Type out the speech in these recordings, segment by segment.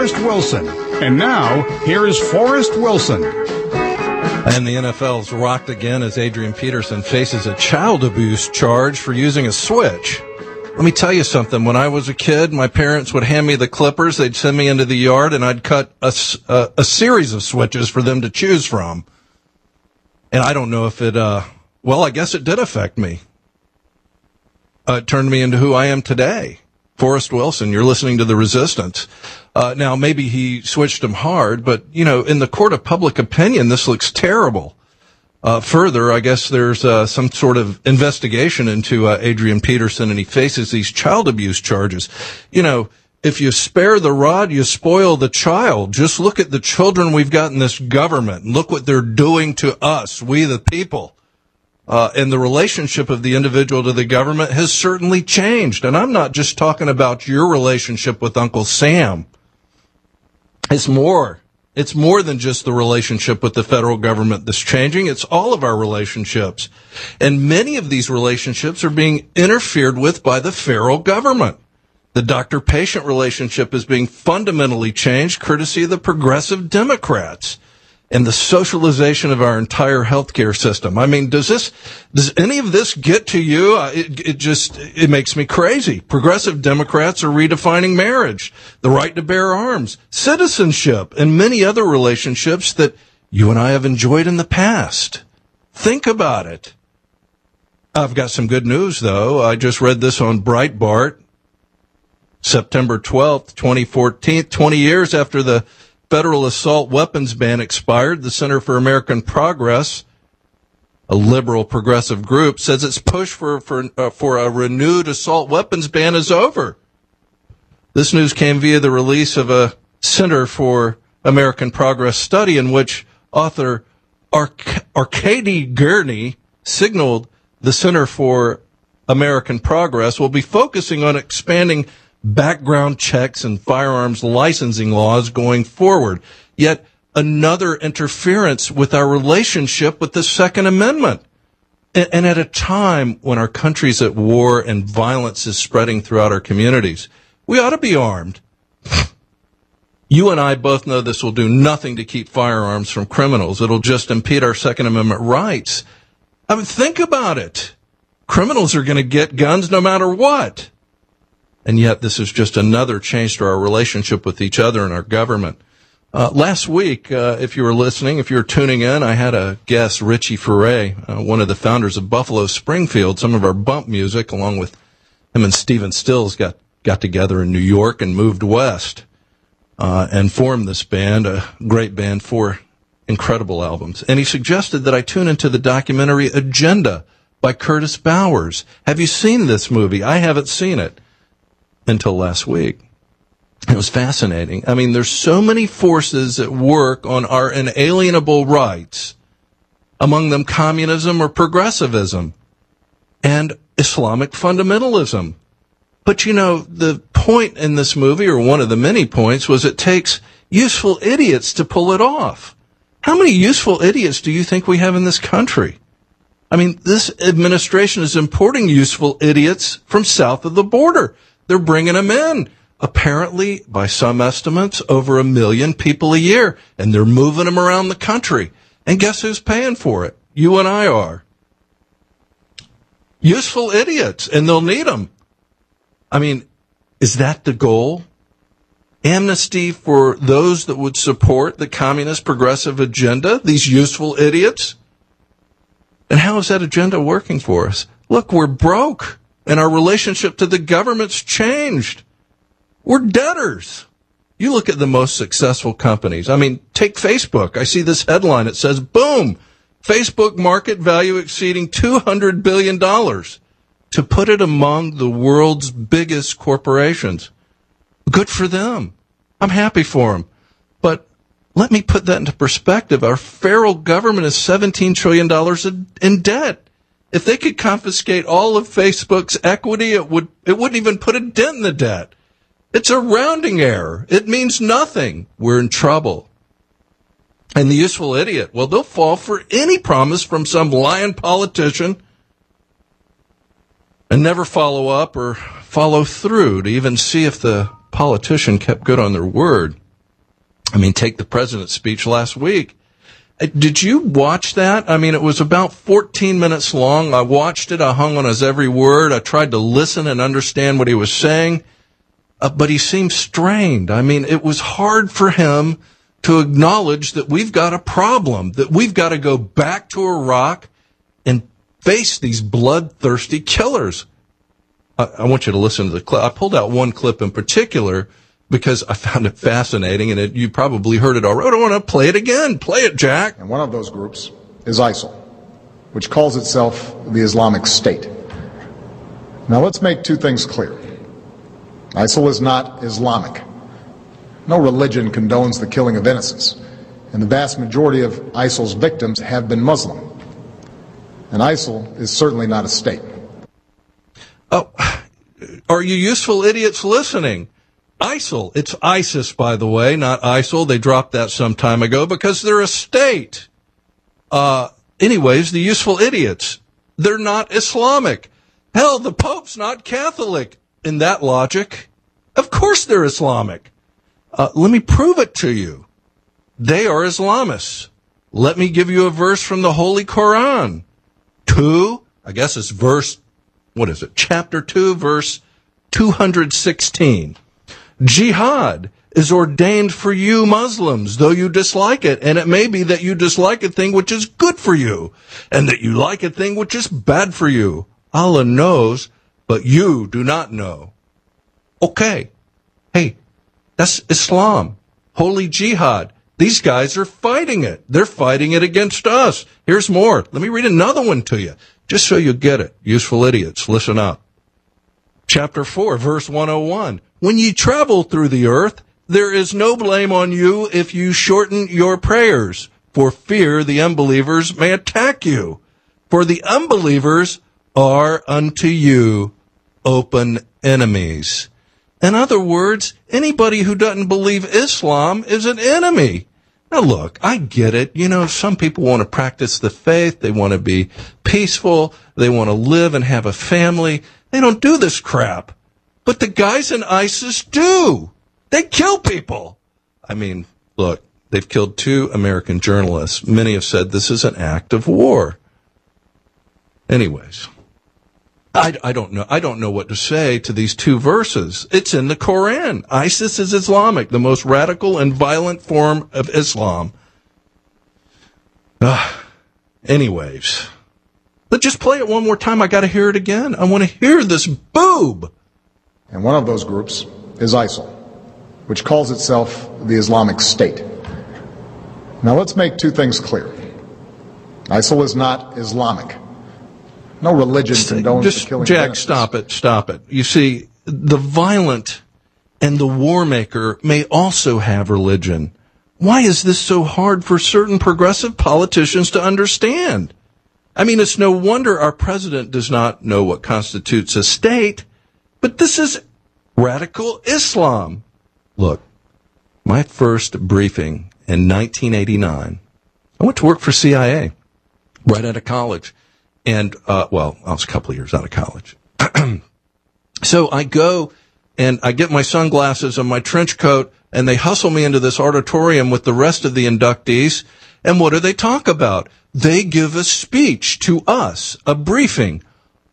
Forrest Wilson. And now, here is Forrest Wilson. And the NFL's rocked again as Adrian Peterson faces a child abuse charge for using a switch. Let me tell you something. When I was a kid, my parents would hand me the clippers. They'd send me into the yard, and I'd cut a series of switches for them to choose from. And I don't know if it, I guess it did affect me. It turned me into who I am today. Forrest Wilson, you're listening to The Resistance. Now, maybe he switched him hard, but, in the court of public opinion, this looks terrible. Further, I guess there's some sort of investigation into Adrian Peterson, and he faces these child abuse charges. If you spare the rod, you spoil the child. Just look at the children we've got in this government. Look what they're doing to us, we the people. And the relationship of the individual to the government has certainly changed. And I'm not just talking about your relationship with Uncle Sam. It's more. It's more than just the relationship with the federal government that's changing. It's all of our relationships. And many of these relationships are being interfered with by the federal government. The doctor-patient relationship is being fundamentally changed courtesy of the progressive Democrats and the socialization of our entire healthcare system. I mean, does any of this get to you? It makes me crazy. Progressive Democrats are redefining marriage, the right to bear arms, citizenship, and many other relationships that you and I have enjoyed in the past. Think about it. I've got some good news, though. I just read this on Breitbart, September 12th, 2014, 20 years after the federal assault weapons ban expired. The Center for American Progress, a liberal progressive group, says its push for a renewed assault weapons ban is over. This news came via the release of a Center for American Progress study in which author Arkady Gurney signaled the Center for American Progress will be focusing on expanding background checks and firearms licensing laws going forward. Yet another interference with our relationship with the Second Amendment. And at a time when our country's at war and violence is spreading throughout our communities, we ought to be armed. You and I both know this will do nothing to keep firearms from criminals. It'll just impede our Second Amendment rights. I mean, think about it. Criminals are going to get guns no matter what. And yet this is just another change to our relationship with each other and our government. Last week, if you were listening, if you were tuning in, I had a guest, Richie Furay, one of the founders of Buffalo Springfield. Some of our bump music, along with him and Stephen Stills, got together in New York and moved west and formed this band, a great band, 4 incredible albums. And he suggested that I tune into the documentary Agenda by Curtis Bowers. Have you seen this movie? I haven't seen it until last week. It was fascinating. I mean, there's so many forces at work on our inalienable rights, among them communism or progressivism and Islamic fundamentalism. But the point in this movie, or one of the many points, was it takes useful idiots to pull it off. How many useful idiots do you think we have in this country? I mean, this administration is importing useful idiots from south of the border. They're bringing them in. Apparently, by some estimates, over 1 million people a year. And they're moving them around the country. And guess who's paying for it? You and I are. Useful idiots. And they'll need them. I mean, is that the goal? Amnesty for those that would support the communist progressive agenda? These useful idiots? And how is that agenda working for us? Look, we're broke. And our relationship to the government's changed. We're debtors. You look at the most successful companies. I mean, take Facebook. I see this headline. It says, boom, Facebook market value exceeding $200 billion. To put it among the world's biggest corporations. Good for them. I'm happy for them. But let me put that into perspective. Our federal government is $17 trillion in debt. If they could confiscate all of Facebook's equity, it wouldn't even put a dent in the debt. It's a rounding error. It means nothing. We're in trouble. And the useful idiot, well, they'll fall for any promise from some lying politician and never follow up or follow through to even see if the politician kept good on their word. I mean, take the president's speech last week. Did you watch that? I mean, it was about 14 minutes long. I watched it. I hung on his every word. I tried to listen and understand what he was saying. But he seemed strained. I mean, it was hard for him to acknowledge that we've got a problem, that we've got to go back to Iraq and face these bloodthirsty killers. I want you to listen to the clip. I pulled out one clip in particular because I found it fascinating, and you probably heard it already. I don't want to play it again. Play it, Jack. And one of those groups is ISIL, which calls itself the Islamic State. Now, let's make two things clear. ISIL is not Islamic. No religion condones the killing of innocents, and the vast majority of ISIL's victims have been Muslim. And ISIL is certainly not a state. Oh, are you useful idiots listening? ISIL, it's ISIS, by the way, not ISIL. They dropped that some time ago because they're a state. Anyways, the useful idiots, they're not Islamic. Hell, the Pope's not Catholic. In that logic, of course they're Islamic. Let me prove it to you. They are Islamists. Let me give you a verse from the Holy Quran. Chapter 2, verse 216. Jihad is ordained for you Muslims, though you dislike it, and it may be that you dislike a thing which is good for you, and that you like a thing which is bad for you. Allah knows, but you do not know. Okay. Hey, that's Islam. Holy jihad. These guys are fighting it. They're fighting it against us. Here's more. Let me read another one to you, just so you get it. Useful idiots, listen up. Chapter 4, verse 101. When ye travel through the earth, there is no blame on you if you shorten your prayers, for fear the unbelievers may attack you. For the unbelievers are unto you open enemies. In other words, anybody who doesn't believe Islam is an enemy. Now look, I get it. You know, some people want to practice the faith. They want to be peaceful. They want to live and have a family. They don't do this crap. But the guys in ISIS do. They kill people. I mean, look, they've killed 2 American journalists. Many have said this is an act of war. Anyways, I don't know. I don't know what to say to these 2 verses. It's in the Quran. ISIS is Islamic, the most radical and violent form of Islam. Anyways, let's just play it one more time. I got to hear it again. I want to hear this boob. And one of those groups is ISIL, which calls itself the Islamic State. Now, let's make two things clear. ISIL is not Islamic. No religion condones the killing of innocents. Jack, stop it. You see, the violent and the war maker may also have religion. Why is this so hard for certain progressive politicians to understand? I mean, it's no wonder our president does not know what constitutes a state, but this is radical Islam. Look, my first briefing in 1989, I went to work for CIA right out of college. And, I was a couple of years out of college. So I go and I get my sunglasses and my trench coat, and they hustle me into this auditorium with the rest of the inductees. And what do they talk about? They give a speech to us, a briefing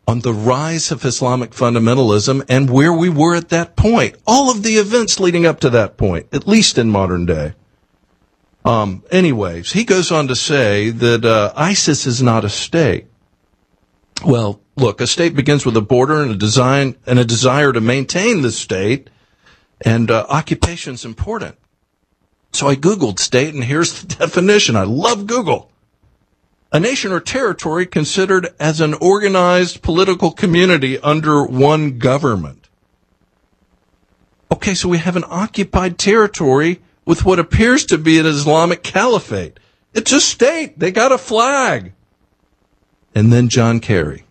on the rise of Islamic fundamentalism and where we were at that point. All of the events leading up to that point, at least in modern day. Anyways, he goes on to say that ISIS is not a state. Well, look, a state begins with a border and a desire to maintain the state, and occupation's important. So I Googled state, and here's the definition. I love Google. A nation or territory considered as an organized political community under one government. Okay, so we have an occupied territory with what appears to be an Islamic caliphate. It's a state. They got a flag. And then John Kerry.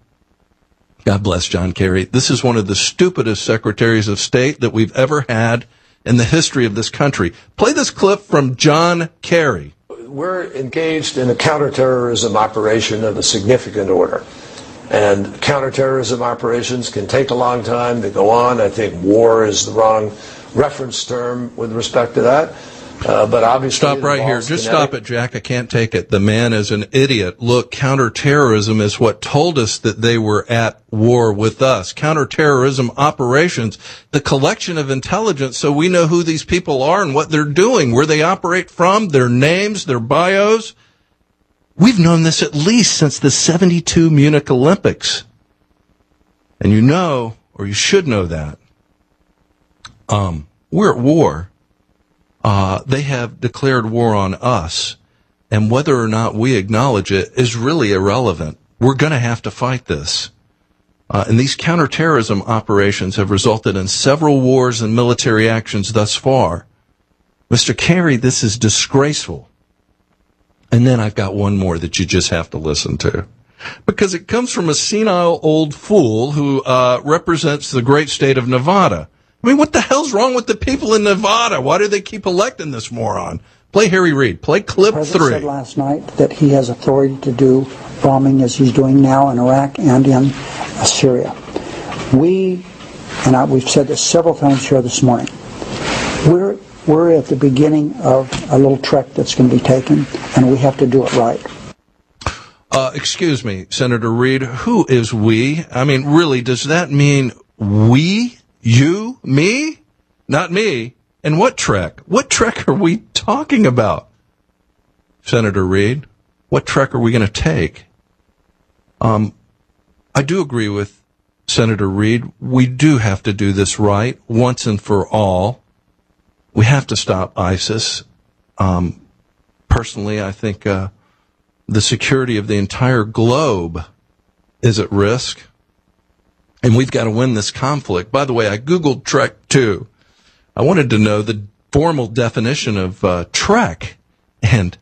God bless John Kerry. This is one of the stupidest secretaries of state that we've ever had in the history of this country. Play this clip from John Kerry. We're engaged in a counterterrorism operation of a significant order. And counterterrorism operations can take a long time to go on. I think war is the wrong reference term with respect to that. But obviously, stop right here. Just stop it, Jack. I can't take it. The man is an idiot. Look, counterterrorism is what told us that they were at war with us. Counterterrorism operations, the collection of intelligence so we know who these people are and what they're doing, where they operate from, their names, their bios. We've known this at least since the 72 Munich Olympics. And you know, or you should know that, we're at war. They have declared war on us, and whether or not we acknowledge it is really irrelevant. We're going to have to fight this. And these counterterrorism operations have resulted in several wars and military actions thus far. Mr. Kerry, this is disgraceful. And then I've got one more that you just have to listen to, because it comes from a senile old fool who represents the great state of Nevada. I mean, what the hell's wrong with the people in Nevada? Why do they keep electing this moron? Play Harry Reid. Play clip 3. The President said last night that he has authority to do bombing as he's doing now in Iraq and in Syria. We've said this several times here this morning, we're at the beginning of a little trek that's going to be taken, and we have to do it right. Excuse me, Senator Reid, who is we? I mean, really, does that mean we? You? Me? Not me. And what trek? What trek are we talking about? Senator Reid, what trek are we going to take? I do agree with Senator Reid. We do have to do this right, once and for all. We have to stop ISIS. Personally, I think the security of the entire globe is at risk. And we've got to win this conflict. By the way, I Googled Trek 2. I wanted to know the formal definition of Trek. And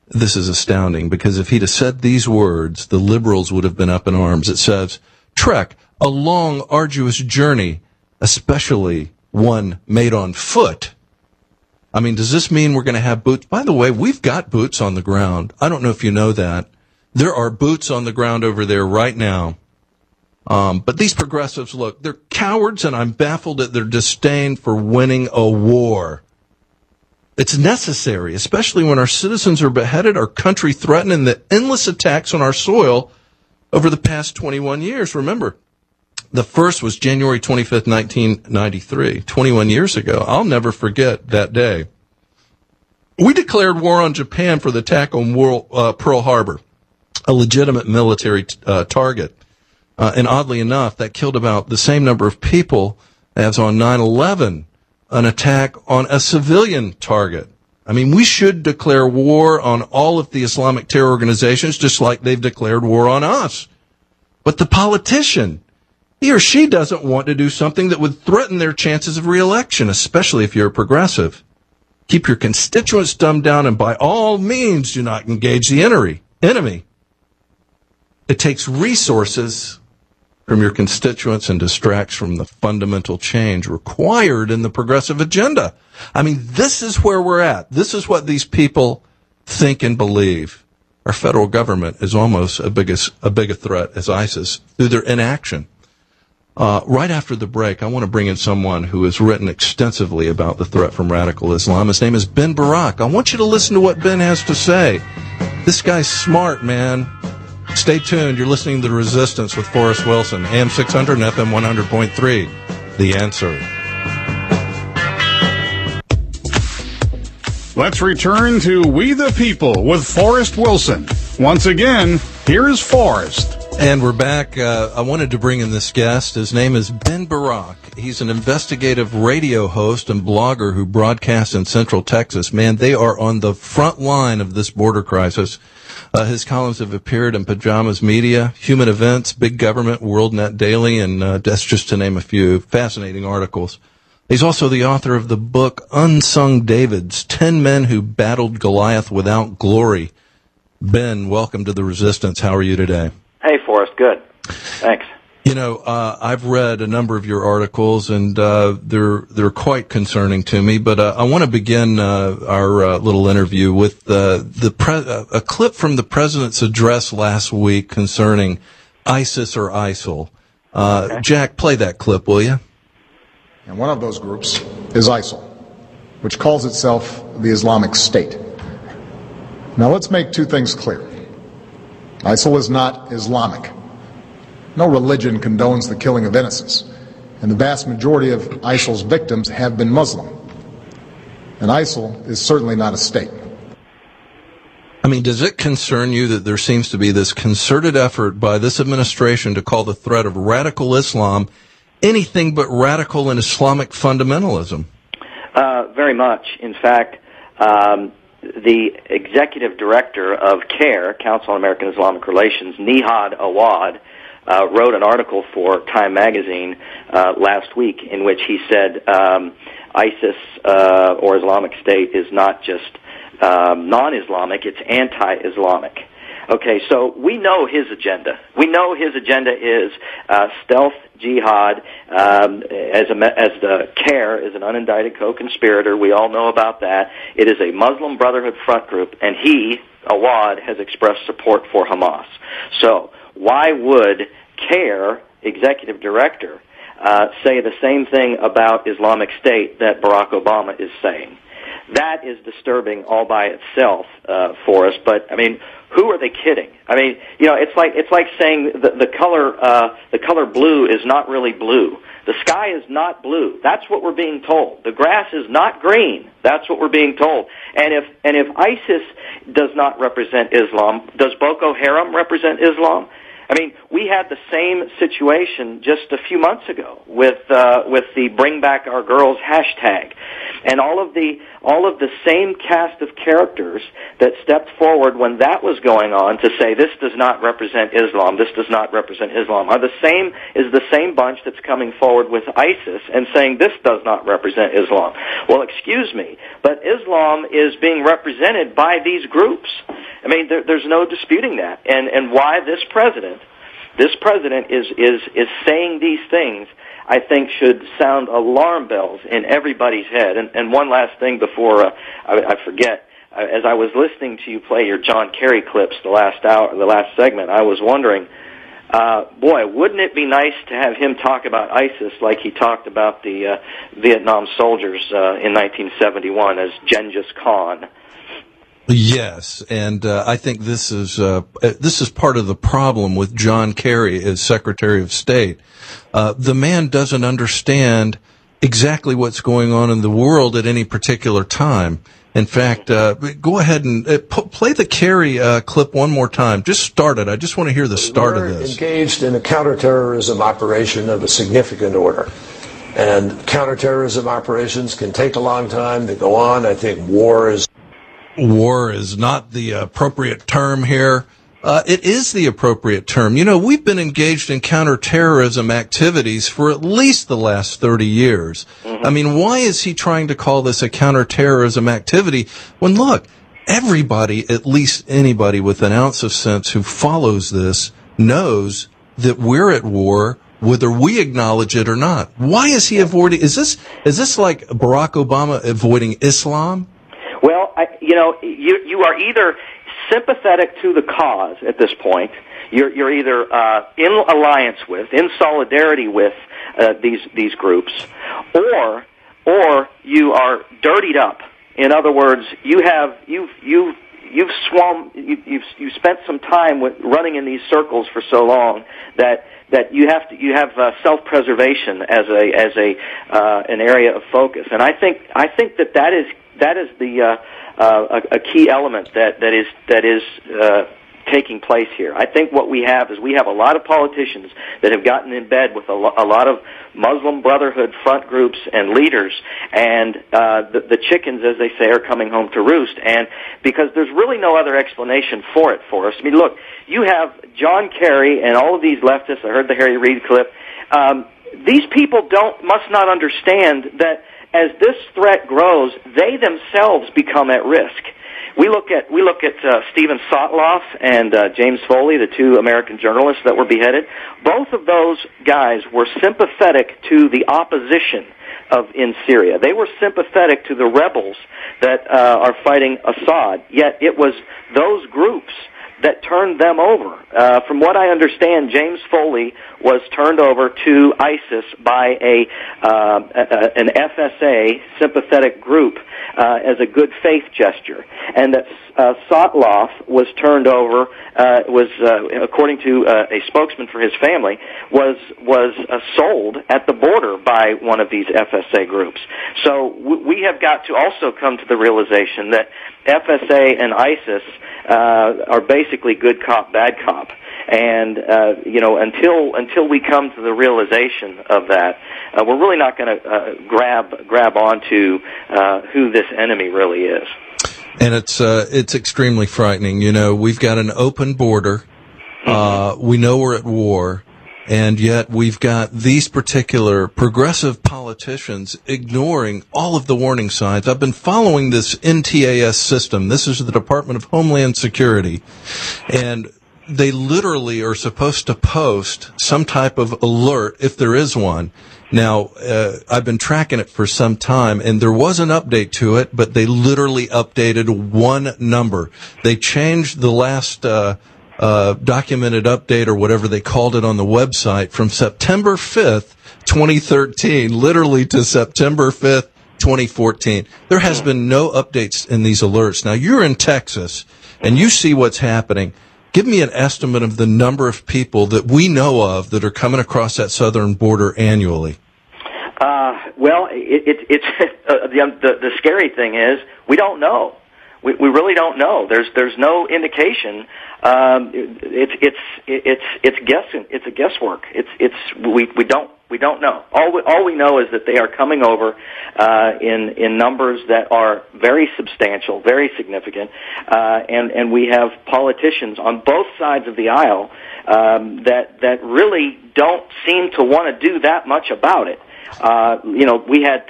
this is astounding, because if he'd have said these words, the liberals would have been up in arms. It says, Trek, a long, arduous journey, especially one made on foot. I mean, does this mean we're going to have boots? By the way, we've got boots on the ground. I don't know if you know that. There are boots on the ground over there right now. But these progressives, look, they're cowards, and I'm baffled at their disdain for winning a war. It's necessary, especially when our citizens are beheaded, our country threatened, and the endless attacks on our soil over the past 21 years. Remember, the first was January 25th, 1993, 21 years ago. I'll never forget that day. We declared war on Japan for the attack on Pearl Harbor, a legitimate military target. And oddly enough, that killed about the same number of people as on 9/11, an attack on a civilian target. I mean, we should declare war on all of the Islamic terror organizations, just like they've declared war on us. But the politician, he or she doesn't want to do something that would threaten their chances of re-election, especially if you're a progressive. Keep your constituents dumbed down, and by all means do not engage the enemy. It takes resources from your constituents and distracts from the fundamental change required in the progressive agenda. I mean, this is where we're at. This is what these people think and believe. Our federal government is almost a big a threat as ISIS through their inaction. Right after the break, I want to bring in someone who has written extensively about the threat from radical Islam. His name is Ben Barrack. I want you to listen to what Ben has to say. This guy's smart, man. Stay tuned. You're listening to The Resistance with Forrest Wilson, AM 600 and FM 100.3. The Answer. Let's return to We the People with Forrest Wilson. Once again, here's Forrest. And we're back. I wanted to bring in this guest. His name is Ben Barrack. He's an investigative radio host and blogger who broadcasts in Central Texas. Man, they are on the front line of this border crisis. His columns have appeared in Pajamas Media, Human Events, Big Government, WorldNet Daily, and that's just to name a few. Fascinating articles. He's also the author of the book Unsung Davids, 10 Men Who Battled Goliath Without Glory. Ben, welcome to The Resistance. How are you today? Hey, Forrest. Good. Thanks. You know, I've read a number of your articles, and they're quite concerning to me. But I want to begin our little interview with a clip from the president's address last week concerning ISIS or ISIL. Okay. Jack, play that clip, will you? And one of those groups is ISIL, which calls itself the Islamic State. Now let's make two things clear. ISIL is not Islamic. No religion condones the killing of innocents, and the vast majority of ISIL's victims have been Muslim. And ISIL is certainly not a state. I mean, does it concern you that there seems to be this concerted effort by this administration to call the threat of radical Islam anything but radical and Islamic fundamentalism? Very much. In fact, the executive director of CARE, Council on American Islamic Relations, Nihad Awad, wrote an article for Time magazine last week in which he said ISIS or Islamic State is not just non-Islamic, it's anti-Islamic. Okay, so we know his agenda. We know his agenda is stealth jihad. As the CARE is an unindicted co-conspirator, we all know about that. It is a Muslim Brotherhood front group, and he, Awad, has expressed support for Hamas. So why would CARE executive director say the same thing about Islamic State that Barack Obama is saying? That is disturbing all by itself for us. But I mean, who are they kidding? I mean, you know, it's like saying the color blue is not really blue. The sky is not blue. That's what we're being told. The grass is not green. That's what we're being told. And if ISIS does not represent Islam, does Boko Haram represent Islam? I mean, we had the same situation just a few months ago with the Bring Back Our Girls hashtag, and all of the same cast of characters that stepped forward when that was going on to say this does not represent Islam, this does not represent Islam, are the same bunch that's coming forward with ISIS and saying this does not represent Islam. Well, excuse me, but Islam is being represented by these groups. I mean, there's no disputing that, and why this president is saying these things, I think should sound alarm bells in everybody's head. And one last thing before I forget, as I was listening to you play your John Kerry clips the last segment, I was wondering, boy, wouldn't it be nice to have him talk about ISIS like he talked about the Vietnam soldiers in 1971 as Genghis Khan? Yes, and I think this is part of the problem with John Kerry as Secretary of State. The man doesn't understand exactly what's going on in the world at any particular time. In fact, go ahead and play the Kerry clip one more time. Just start it. I just want to hear the start of this. We're engaged in a counterterrorism operation of a significant order. And counterterrorism operations can take a long time to go on. I think war is not the appropriate term here. It is the appropriate term. You know, we've been engaged in counterterrorism activities for at least the last 30 years. Mm-hmm. I mean, why is he trying to call this a counterterrorism activity when, look, everybody, at least anybody with an ounce of sense who follows this, knows that we're at war whether we acknowledge it or not. Why is he avoiding? Is this like Barack Obama avoiding Islam? Well, you are either sympathetic to the cause at this point. You're either in alliance with, in solidarity with these groups, or you are dirtied up. In other words, you've spent some time running in these circles for so long that you have self-preservation as an area of focus, and I think that is a key element that is taking place here. I think what we have a lot of politicians that have gotten in bed with a lot of Muslim Brotherhood front groups and leaders, and the chickens, as they say, are coming home to roost. And because there's really no other explanation for it for us. I mean, look, you have John Kerry and all of these leftists. I heard the Harry Reid clip. These people must not understand that as this threat grows, they themselves become at risk. We look at Stephen Sotloff and James Foley, the two American journalists that were beheaded. Both of those guys were sympathetic to the opposition in Syria. They were sympathetic to the rebels that are fighting Assad. Yet it was those groups that turned them over. From what I understand, James Foley was turned over to ISIS by an FSA sympathetic group as a good faith gesture, and that Sotloff was turned over, according to a spokesman for his family, was sold at the border by one of these FSA groups. So we have got to also come to the realization that FSA and ISIS are basically good cop, bad cop. And until we come to the realization of that, we're really not going to grab onto who this enemy really is. And it's extremely frightening. You know, we've got an open border. We know we're at war, and yet we've got these particular progressive politicians ignoring all of the warning signs. I've been following this NTAS system. This is the Department of Homeland Security, and they literally are supposed to post some type of alert if there is one. Now, I've been tracking it for some time, and there was an update to it, but they literally updated one number. They changed the last documented update, or whatever they called it on the website, from September 5th, 2013, literally to September 5th, 2014. There has been no updates in these alerts. Now, you're in Texas, and you see what's happening. Give me an estimate of the number of people that we know of that are coming across that southern border annually. Well, the scary thing is we don't know. We really don't know. There's no indication. It's guessing. It's a guesswork. We don't know. All we know is that they are coming over in numbers that are very substantial, very significant, and we have politicians on both sides of the aisle that really don't seem to want to do that much about it. We had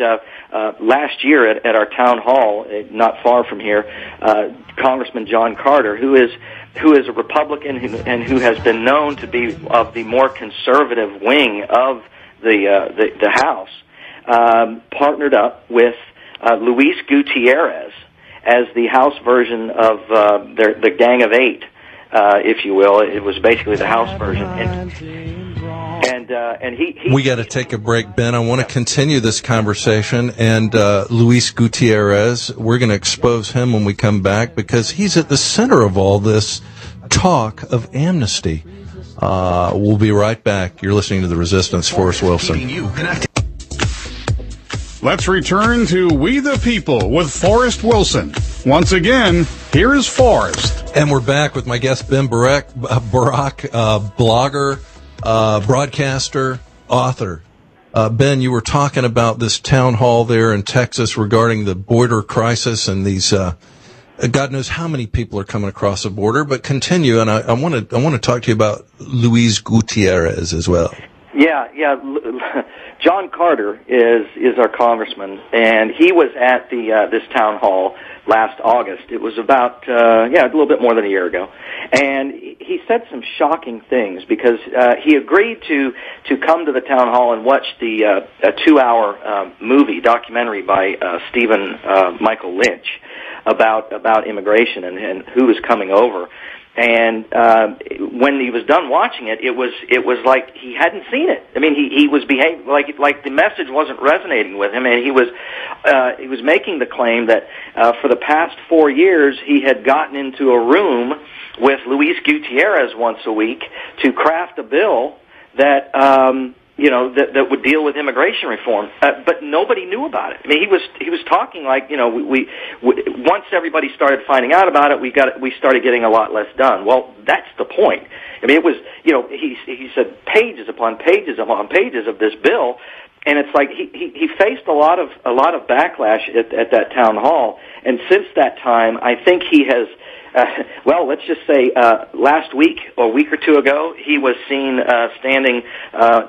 last year at our town hall, not far from here, Congressman John Carter, who is a Republican and who has been known to be of the more conservative wing of the House, partnered up with Luis Gutierrez as the House version of the Gang of Eight, if you will. It was basically the House version, and he we got to take a break, Ben. I want to continue this conversation, and Luis Gutierrez, we're going to expose him when we come back, because he's at the center of all this talk of amnesty. We'll be right back. You're listening to The Resistance. Forrest Wilson. Let's return to We the People with Forrest Wilson. Once again, here is Forrest. And we're back with my guest, Ben Barrack, blogger, broadcaster, author. Ben, you were talking about this town hall there in Texas regarding the border crisis and these God knows how many people are coming across the border, but continue, and I want to talk to you about Luis Gutierrez as well. Yeah. John Carter is our congressman, and he was at this town hall last August. It was about a little bit more than a year ago, and he said some shocking things because he agreed to come to the town hall and watch the a 2-hour documentary by Stephen Michael Lynch about immigration and who was coming over. And when he was done watching it, it was like he hadn't seen it. I mean, he was behaving like the message wasn't resonating with him, and he was making the claim that for the past 4 years he had gotten into a room with Luis Gutierrez once a week to craft a bill that that would deal with immigration reform, but nobody knew about it. I mean, he was talking like, we once everybody started finding out about it, we started getting a lot less done. Well, that's the point. I mean, it was, he said pages upon pages upon pages of this bill, and it's like he faced a lot of backlash at that town hall, and since that time, I think he has. Let's just say last week or a week or two ago, he was seen standing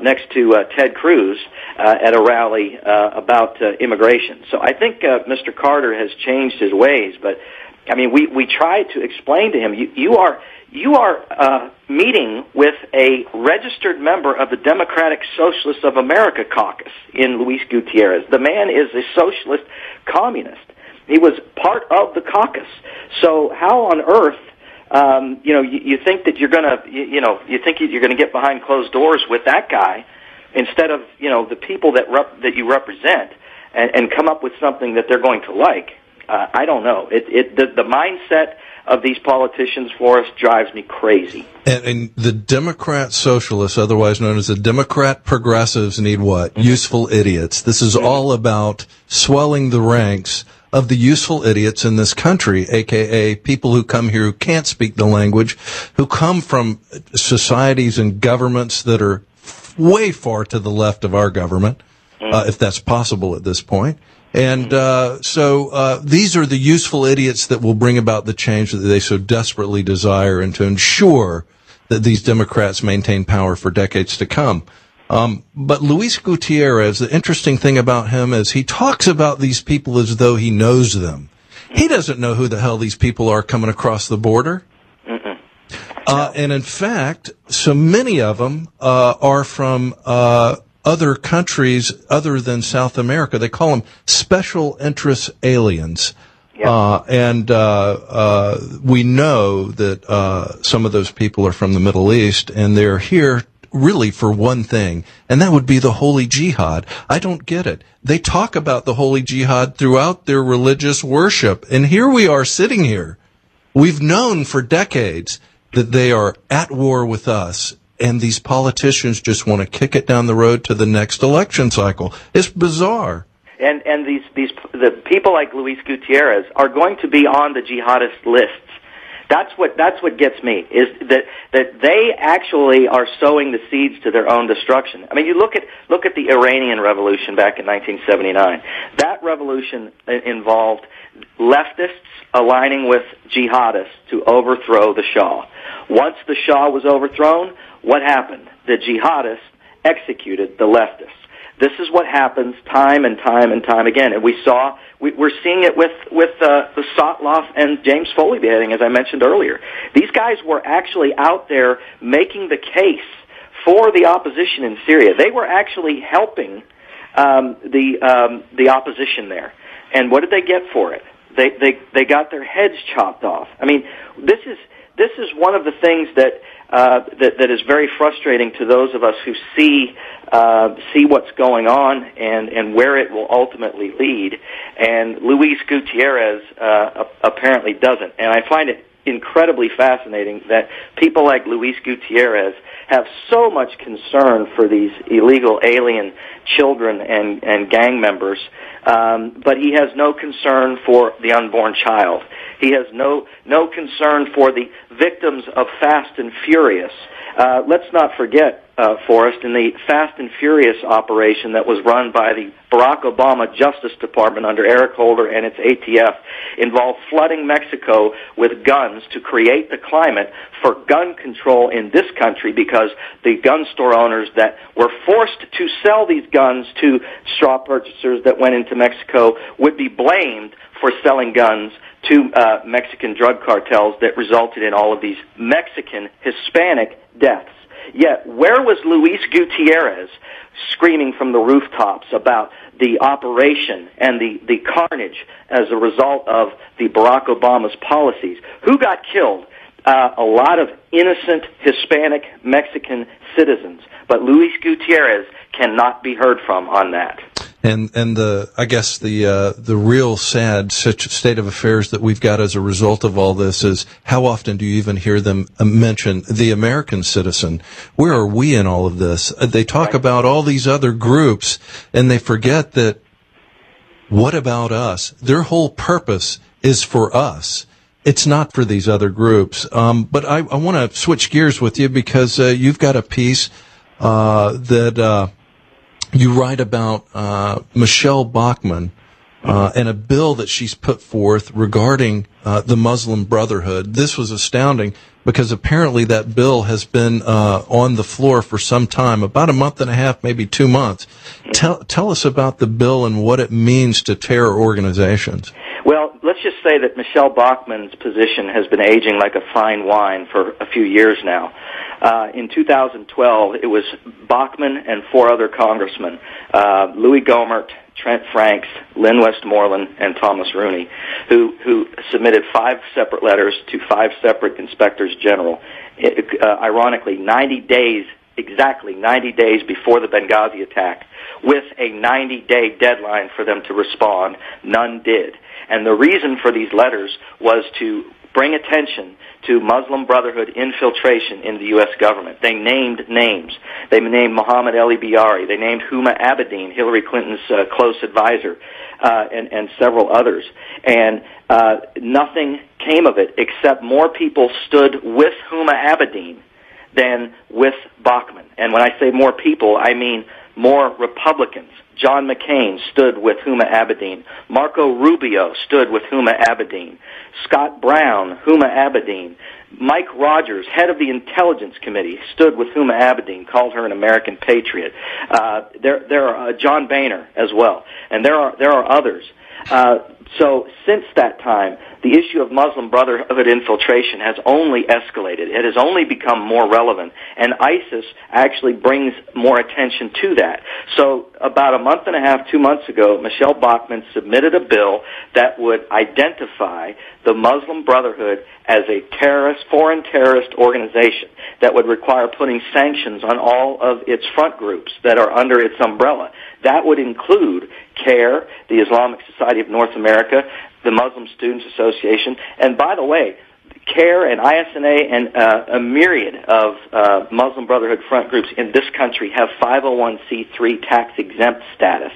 next to Ted Cruz at a rally about immigration. So I think Mr. Carter has changed his ways. But I mean, we tried to explain to him, you are meeting with a registered member of the Democratic Socialists of America caucus in Luis Gutierrez. The man is a socialist communist. He was part of the caucus. So how on earth you think that you're gonna, you think you're gonna get behind closed doors with that guy instead of, the people that you represent, and come up with something that they're going to like. I don't know. The mindset of these politicians, Forrest, drives me crazy. And the Democrat socialists, otherwise known as the Democrat progressives, need what? Mm-hmm. Useful idiots. This is all about swelling the ranks of the useful idiots in this country, a.k.a. people who come here who can't speak the language, who come from societies and governments that are way far to the left of our government, if that's possible at this point. And so these are the useful idiots that will bring about the change that they so desperately desire, and to ensure that these Democrats maintain power for decades to come. But Luis Gutierrez, the interesting thing about him is he talks about these people as though he knows them. He doesn't know who the hell these people are coming across the border. And in fact, so many of them are from other countries other than South America. They call them special interest aliens. Yep. We know that some of those people are from the Middle East, and they're here really for one thing, and that would be the Holy Jihad. I don't get it. They talk about the Holy Jihad throughout their religious worship, and here we are sitting here. We've known for decades that they are at war with us, and these politicians just want to kick it down the road to the next election cycle. It's bizarre. And the people like Luis Gutierrez are going to be on the jihadist lists. That's what gets me, is that they actually are sowing the seeds to their own destruction. I mean, you look at the Iranian Revolution back in 1979. That revolution involved leftists aligning with jihadists to overthrow the Shah. Once the Shah was overthrown, what happened? The jihadists executed the leftists. This is what happens time and time and time again, and we're seeing it with the Sotloff and James Foley beheading, as I mentioned earlier. These guys were actually out there making the case for the opposition in Syria. They were actually helping the opposition there, and what did they get for it? They got their heads chopped off. I mean, this is one of the things that is very frustrating to those of us who see what's going on and where it will ultimately lead. And Luis Gutierrez apparently doesn't. And I find it incredibly fascinating that people like Luis Gutierrez have so much concern for these illegal alien children and gang members, but he has no concern for the unborn child. He has no concern for the victims of Fast and Furious. Let's not forget, Forrest, in the Fast and Furious operation that was run by the Barack Obama Justice Department under Eric Holder and its ATF, involved flooding Mexico with guns to create the climate for gun control in this country, because the gun store owners that were forced to sell these guns to straw purchasers that went into Mexico would be blamed for selling guns to Mexican drug cartels that resulted in all of these Mexican Hispanic deaths. Yet, where was Luis Gutierrez screaming from the rooftops about the operation and the carnage as a result of the Barack Obama's policies? Who got killed? A lot of innocent Hispanic Mexican citizens. But Luis Gutierrez cannot be heard from on that. And I guess the real sad state of affairs that we've got as a result of all this is, how often do you even hear them mention the American citizen? Where are we in all of this? They talk about all these other groups, and they forget that, what about us? Their whole purpose is for us. It's not for these other groups. But I want to switch gears with you, because you've got a piece that you write about Michelle Bachmann and a bill that she's put forth regarding the Muslim Brotherhood. This was astounding, because apparently that bill has been on the floor for some time, about a month and a half, maybe 2 months. Tell us about the bill and what it means to terror organizations. Well, let's just say that Michelle Bachmann's position has been aging like a fine wine for a few years now. In 2012, it was Bachmann and 4 other congressmen, Louis Gohmert, Trent Franks, Lynn Westmoreland, and Thomas Rooney, who submitted 5 separate letters to 5 separate inspectors general. Ironically, exactly 90 days before the Benghazi attack, with a 90-day deadline for them to respond. None did. And the reason for these letters was to bring attention to Muslim Brotherhood infiltration in the U.S. government. They named names. They named Mohammed Ali Biari. They named Huma Abedin, Hillary Clinton's close advisor, and several others. And nothing came of it except more people stood with Huma Abedin than with Bachmann. And when I say more people, I mean more Republicans. John McCain stood with Huma Abedin. Marco Rubio stood with Huma Abedin. Scott Brown, Huma Abedin. Mike Rogers, head of the Intelligence Committee, stood with Huma Abedin, called her an American patriot. There are John Boehner as well, and there are others. So since that time, the issue of Muslim Brotherhood infiltration has only escalated. It has only become more relevant, and ISIS actually brings more attention to that. So about a month and a half, 2 months ago, Michelle Bachmann submitted a bill that would identify the Muslim Brotherhood as a foreign terrorist organization that would require putting sanctions on all of its front groups that are under its umbrella. That would include CARE, the Islamic Society of North America, the Muslim Students Association, and by the way, CARE and ISNA and a myriad of Muslim Brotherhood front groups in this country have 501c3 tax-exempt status.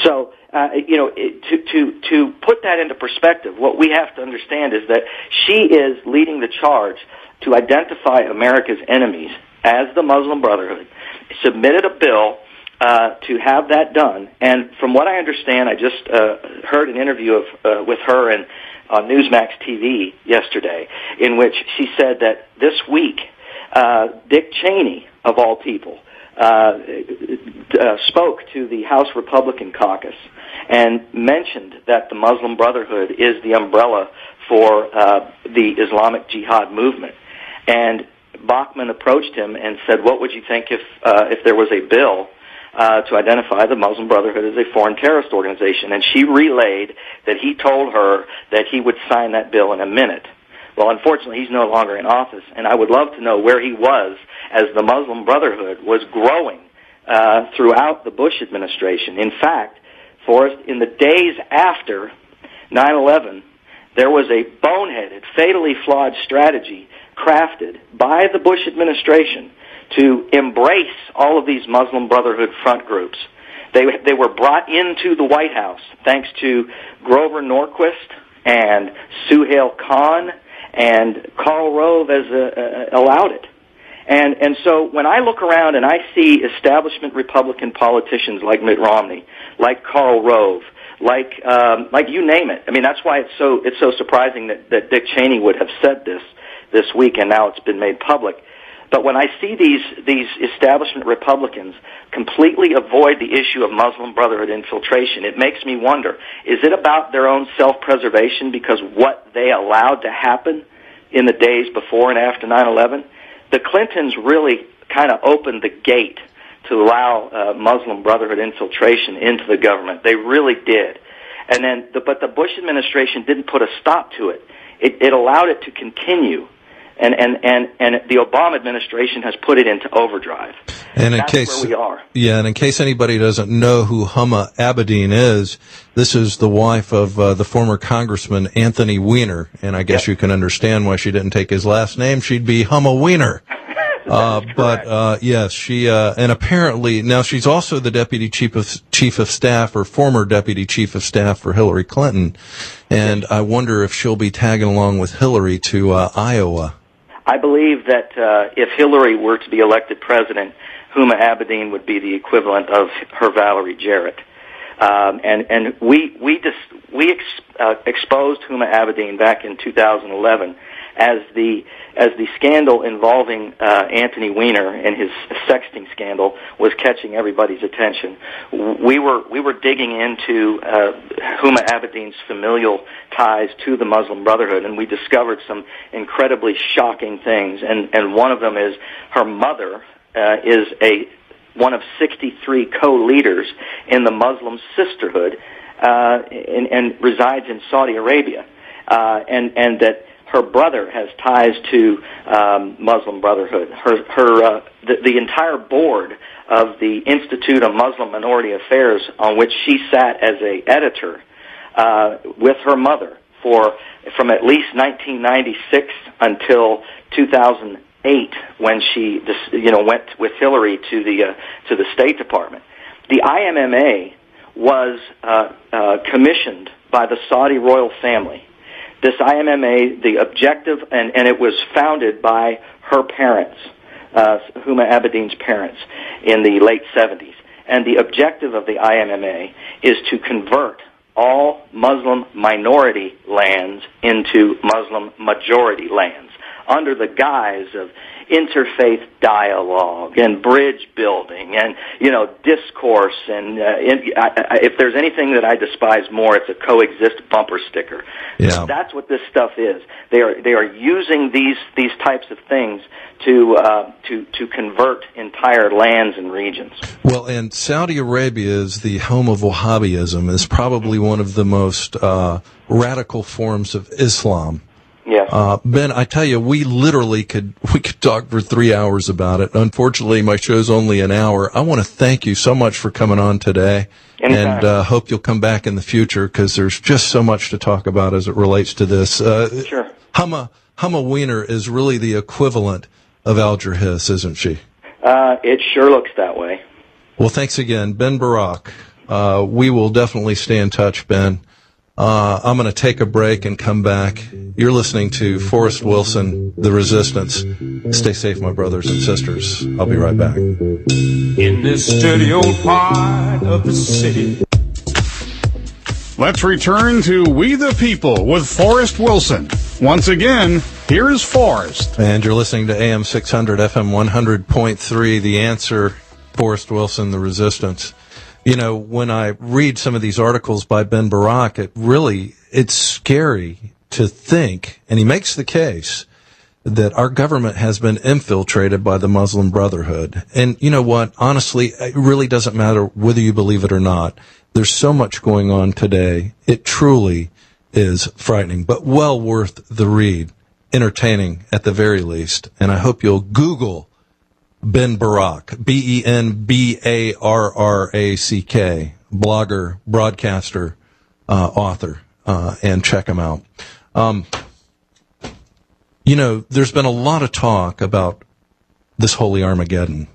So, to put that into perspective, what we have to understand is that she is leading the charge to identify America's enemies as the Muslim Brotherhood, submitted a bill to have that done. And from what I understand, I just heard an interview with her on Newsmax TV yesterday, in which she said that this week, Dick Cheney, of all people, spoke to the House Republican caucus and mentioned that the Muslim Brotherhood is the umbrella for the Islamic Jihad movement. And Bachmann approached him and said, what would you think if there was a bill to identify the Muslim Brotherhood as a foreign terrorist organization? And she relayed that he told her that he would sign that bill in a minute. Well, unfortunately, he's no longer in office, and I would love to know where he was as the Muslim Brotherhood was growing throughout the Bush administration. In fact, Forrest, in the days after 9/11, there was a boneheaded, fatally flawed strategy crafted by the Bush administration to embrace all of these Muslim Brotherhood front groups. They were brought into the White House thanks to Grover Norquist and Suhail Khan, and Karl Rove allowed it. And so when I look around and I see establishment Republican politicians like Mitt Romney, like Karl Rove, like you name it. I mean, that's why it's so surprising that Dick Cheney would have said this week, and now it's been made public. But when I see these establishment Republicans completely avoid the issue of Muslim Brotherhood infiltration, it makes me wonder, is it about their own self-preservation because what they allowed to happen in the days before and after 9/11? The Clintons really kind of opened the gate to allow Muslim Brotherhood infiltration into the government. They really did. And then, but the Bush administration didn't put a stop to it. It allowed it to continue. And the Obama administration has put it into overdrive. And that's where we are. Yeah, and in case anybody doesn't know who Huma Abedin is, this is the wife of the former Congressman Anthony Weiner, and I guess you can understand why she didn't take his last name. She'd be Huma Weiner. Yes, she and apparently now she's also the deputy chief of staff or former deputy chief of staff for Hillary Clinton, and I wonder if she'll be tagging along with Hillary to Iowa. I believe that if Hillary were to be elected president, Huma Abedin would be the equivalent of her Valerie Jarrett. And we exposed Huma Abedin back in 2011 as the scandal involving Anthony Weiner and his sexting scandal was catching everybody's attention. We were digging into Huma Abedin's familial ties to the Muslim Brotherhood, and we discovered some incredibly shocking things. And one of them is her mother is one of 63 co-leaders in the Muslim Sisterhood, and resides in Saudi Arabia, and that her brother has ties to Muslim Brotherhood. The entire board of the Institute of Muslim Minority Affairs, on which she sat as a editor with her mother from at least 1996 until 2008, when she went with Hillary to the State Department. The IMMA was commissioned by the Saudi royal family. This IMMA, the objective, and it was founded by her parents, Huma Abedin's parents, in the late 70s. And the objective of the IMMA is to convert all Muslim minority lands into Muslim majority lands, under the guise of interfaith dialogue and bridge building and, discourse. And if there's anything that I despise more, it's a coexist bumper sticker. Yeah. That's what this stuff is. They are using these types of things to convert entire lands and regions. Well, and Saudi Arabia is the home of Wahhabism, is probably one of the most radical forms of Islam. Yes. Ben, I tell you, we could talk for 3 hours about it. Unfortunately, my show's only an hour. I want to thank you so much for coming on today. Anytime. And hope you'll come back in the future, because there's just so much to talk about as it relates to this. Sure. Huma Weiner is really the equivalent of Alger Hiss, isn't she? It sure looks that way. Well, thanks again. Ben Barrack. We will definitely stay in touch, Ben. I'm going to take a break and come back. You're listening to Forrest Wilson, The Resistance. Stay safe, my brothers and sisters. I'll be right back. In this dirty old part of the city. Let's return to We the People with Forrest Wilson. Once again, here's Forrest. And you're listening to AM 600, FM 100.3, The Answer, Forrest Wilson, The Resistance. When I read some of these articles by Ben Barrack, it's scary to think, and he makes the case, that our government has been infiltrated by the Muslim Brotherhood. And you know what? Honestly, it really doesn't matter whether you believe it or not. There's so much going on today. It truly is frightening, but well worth the read. Entertaining at the very least. And I hope you'll Google Ben Barrack, BenBarrack, blogger, broadcaster, author, and check him out. There's been a lot of talk about this holy Armageddon.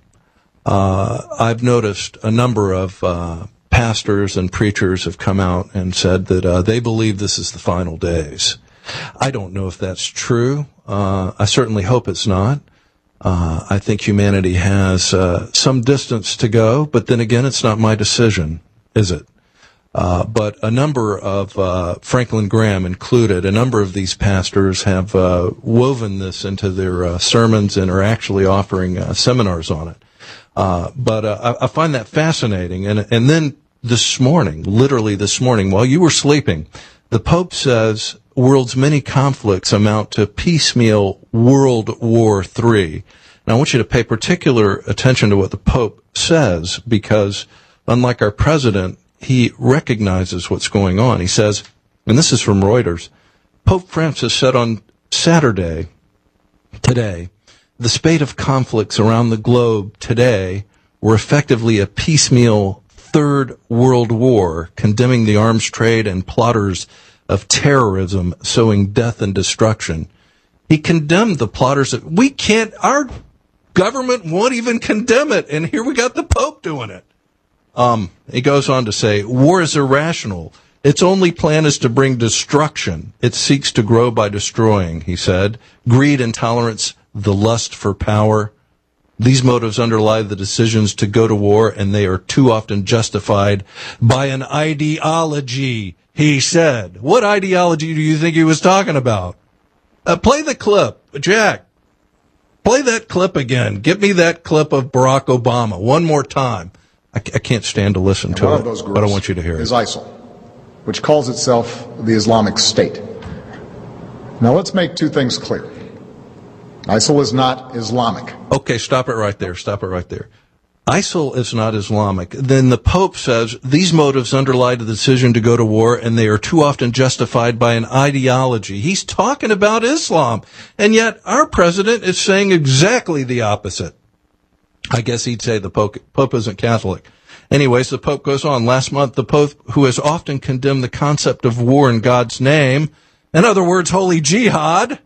I've noticed a number of pastors and preachers have come out and said that they believe this is the final days. I don't know if that's true. I certainly hope it's not. I think humanity has some distance to go, but then again, it's not my decision, is it? But a number of, Franklin Graham included, a number of these pastors have woven this into their sermons and are actually offering seminars on it. But I find that fascinating. And then this morning, literally this morning, while you were sleeping, the Pope says world's many conflicts amount to piecemeal World War III. Now, I want you to pay particular attention to what the Pope says, because unlike our president, he recognizes what's going on. He says, and this is from Reuters, Pope Francis said on Saturday, today, the spate of conflicts around the globe today were effectively a piecemeal Third World War, condemning the arms trade and plotters of terrorism sowing death and destruction. He condemned the plotters. Our government won't even condemn it, and here we got the Pope doing it. He goes on to say, war is irrational. Its only plan is to bring destruction. It seeks to grow by destroying, he said. Greed, intolerance, the lust for power. These motives underlie the decisions to go to war, and they are too often justified by an ideology, he said. What ideology do you think he was talking about? Play the clip. Jack, play that clip again. Give me that clip of Barack Obama one more time. I can't stand to listen to it, but I want you to hear it. Is ISIL, which calls itself the Islamic State. Now let's make two things clear. ISIL is not Islamic. Okay, stop it right there. Stop it right there. ISIL is not Islamic. Then the Pope says these motives underlie the decision to go to war, and they are too often justified by an ideology. He's talking about Islam, and yet our president is saying exactly the opposite. I guess he'd say the Pope isn't Catholic. Anyways, the Pope goes on. Last month, the Pope, who has often condemned the concept of war in God's name, in other words, holy jihad,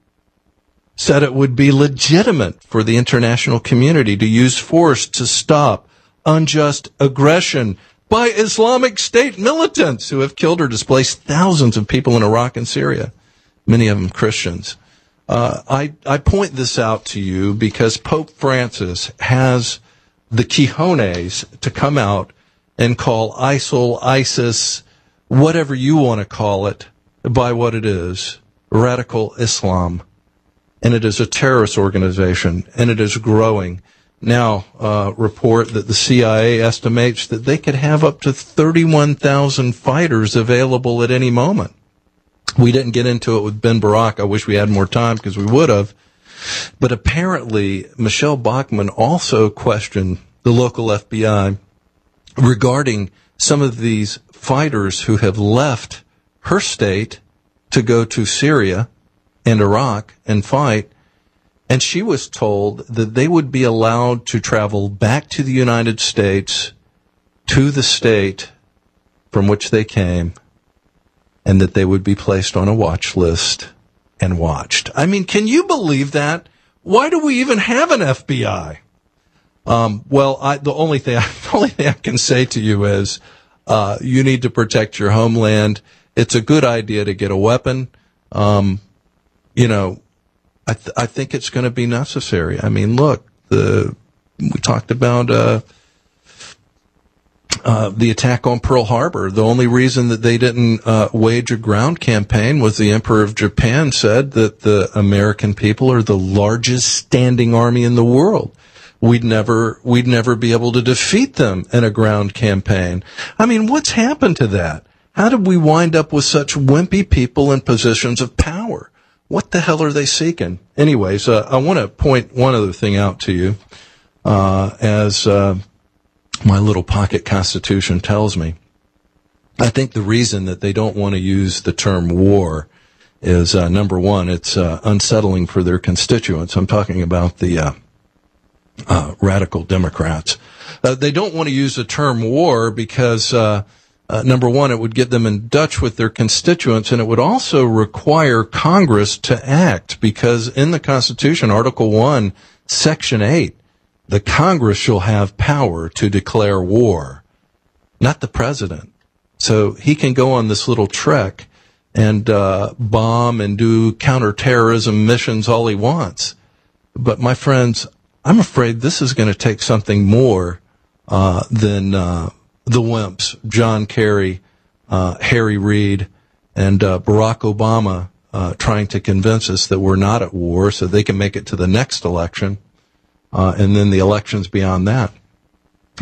said it would be legitimate for the international community to use force to stop unjust aggression by Islamic State militants who have killed or displaced thousands of people in Iraq and Syria, many of them Christians. I point this out to you because Pope Francis has the cojones to come out and call ISIL, ISIS, whatever you want to call it, by what it is, radical Islam. And it is a terrorist organization, and it is growing. Now, report that the CIA estimates that they could have up to 31,000 fighters available at any moment. We didn't get into it with Ben Barrack. I wish we had more time because we would have. But apparently, Michelle Bachmann also questioned the local FBI regarding some of these fighters who have left her state to go to Syria and Iraq and fight, and she was told that they would be allowed to travel back to the United States, to the state from which they came, and that they would be placed on a watch list and watched. I mean, can you believe that? Why do we even have an FBI? The only thing I can say to you is, you need to protect your homeland. It's a good idea to get a weapon. I think it's going to be necessary. I mean, look, we talked about the attack on Pearl Harbor. The only reason that they didn't wage a ground campaign was the Emperor of Japan said that the American people are the largest standing army in the world. We'd never be able to defeat them in a ground campaign. I mean, what's happened to that? How did we wind up with such wimpy people in positions of power? What the hell are they seeking? Anyways, I want to point one other thing out to you, as my little pocket constitution tells me. I think the reason that they don't want to use the term war is, number one, it's unsettling for their constituents. I'm talking about the radical Democrats. They don't want to use the term war because number one, it would get them in Dutch with their constituents, and it would also require Congress to act, because in the Constitution, Article 1, Section 8, the Congress shall have power to declare war, not the president. So he can go on this little trek and bomb and do counterterrorism missions all he wants. But my friends, I'm afraid this is going to take something more than the wimps, John Kerry, Harry Reid, and Barack Obama trying to convince us that we're not at war so they can make it to the next election, and then the elections beyond that.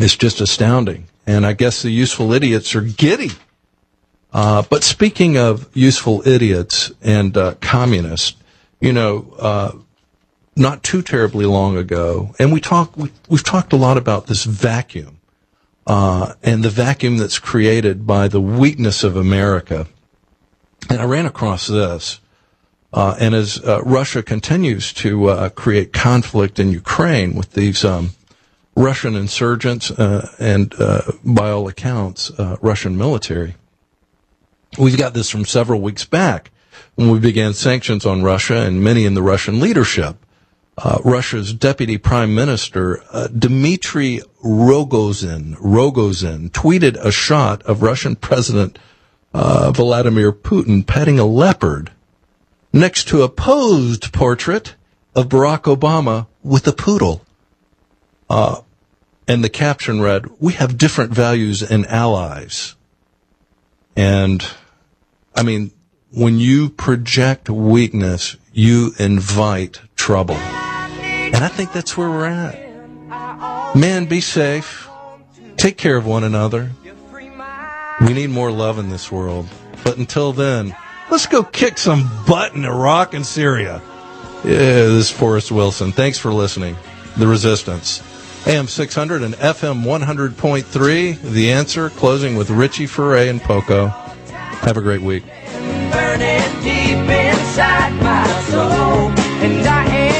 It's just astounding. And I guess the useful idiots are giddy. But speaking of useful idiots and communists, not too terribly long ago, and we've talked a lot about this vacuum. And the vacuum that's created by the weakness of America. And I ran across this. And as Russia continues to create conflict in Ukraine with these Russian insurgents and, by all accounts, Russian military, we've got this from several weeks back when we began sanctions on Russia and many in the Russian leadership. Russia's deputy prime minister, Dmitry Rogozin, tweeted a shot of Russian President Vladimir Putin petting a leopard next to a posed portrait of Barack Obama with a poodle. And the caption read, "We have different values and allies." And, I mean, when you project weakness, you invite trouble. And I think that's where we're at. Man, be safe. Take care of one another. We need more love in this world. But until then, let's go kick some butt in Iraq and Syria. Yeah, this is Forrest Wilson. Thanks for listening. The Resistance. AM 600 and FM 100.3. The Answer, closing with Richie Furay and Poco. Have a great week. Burning deep inside my soul, and I am